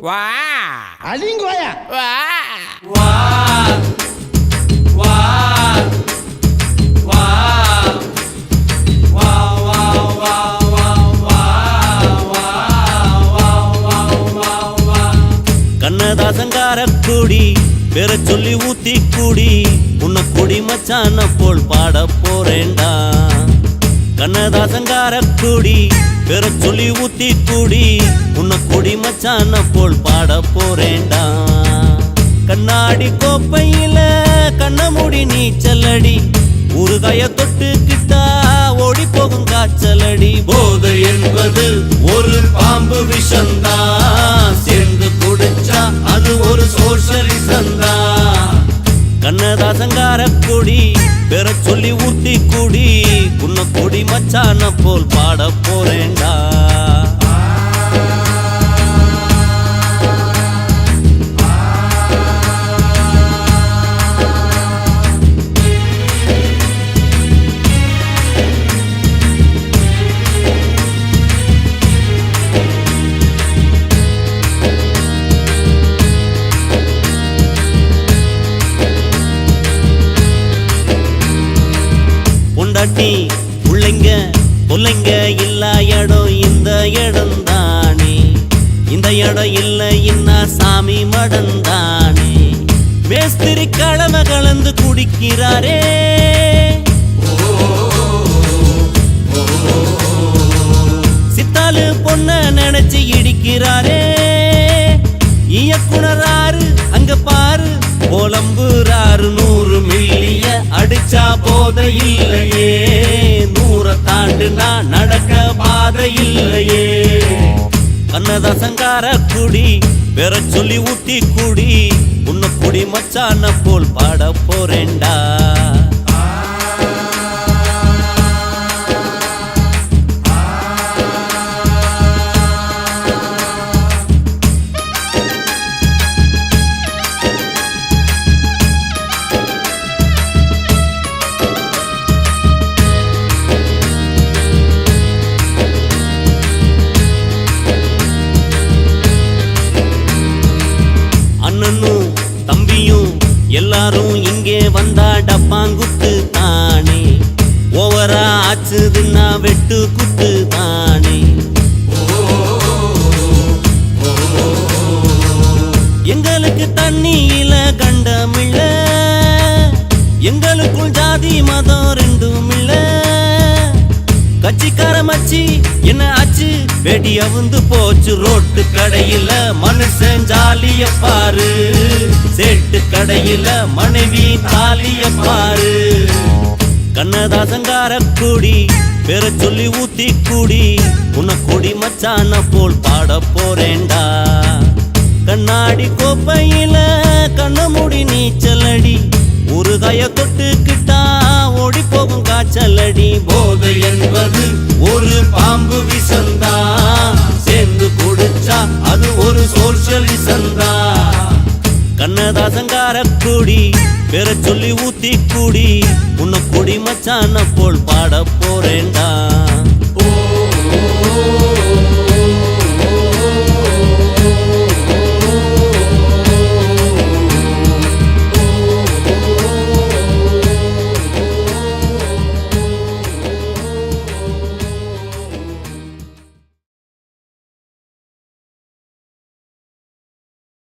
வா அலிங்கோயா வா வா வா வா வா வா வா கண்ணதாசங்கார கூடி பெற சொல்லி ஊத்தி கூடி உன்னை கொடி மச்சான போல் பாட போறேன்டா. கண்ணதாசங்கார கூடி பெற சொல்லி ஊத்தி கூடி உன்னை கொடி மச்சான போல் பாட போறேன்டா. கண்ணாடி கோப்பையில கண்ண மூடி நீச்சலடி ஊறுகாய தொட்டுக்கிட்டா ஓடி போகும் காய்ச்சலடி. போதை என்பது ஒரு பாம்பு விஷந்தான், சேர்ந்து குடிச்சா அது ஒரு சோஷலிசந்தா. கண்ணதாசங்கார கொடி பெற சொல்லி ஊத்தி கூடி உன்னை கொடி மச்சான போல் பாட போறேன்டா. பொண்டாட்டி புள்ளைங்க பொல்லைங்க இல்ல இடம் இந்த இடம் தானே, இந்த இடம் இல்ல இன்னா சாமி மடம் தானே. மேஸ்திரி கலம கலந்து குடிக்கிறாரே, சித்தாலு பொண்ண நினைச்சு இடிக்கிறாரே. இயக்குனராரு அங்க பாரு போலம்புறாரு, 100 மில்லிய அடிச்சா போத இல்லையே, 100 தாண்டுனா நடக்க பாதை இல்லையே. கண்ணதாசங்கார குடி பெற சொல்லி ஊத்தி குடி உன்னை குடி மச்சான போல் பாட போறேன்டா. அண்ணனும் தம்பியும் எல்லாரும் இங்கே வந்தா டப்பாங்குத்து தானே, ஓவரா ஆச்சுதுன்னா வெட்டு குத்து தானே. எங்களுக்கு தண்ணியில கண்டமில்ல, எங்களுக்குள் ஜாதி மதம் ரெண்டும் இல்ல. கட்சிக்கார மச்சி என்ன ஆச்சு வெடி அவுந்து போச்சு ரோட்டு கடையில, மனுஷன் ஜாலிய பாரு, சேட்டு கடையில மனைவி தாலிய பாரு. கண்ணதாசங்கார கூடி பெற சொல்லி ஊத்தி கூடி உன்னை கொடி மச்சான போல் பாட போறேன்டா. கண்ணாடி கோப்பையில கண்ண மூடி நீச்சலடி ஊறுகாய தொட்டுக்கிட்டா ஓடி போகும் காய்ச்சலடி. போதை என்பது ஒரு பாம்பு விஷந்தா, சேர்ந்து குடிச்சா அது ஒரு சோஷலிசந்தா. கண்ணதாசங்கார கூடி பெற சொல்லி ஊத்தி கூடி உன்னை கொடி மச்சான போல் பாட போறேன்டா.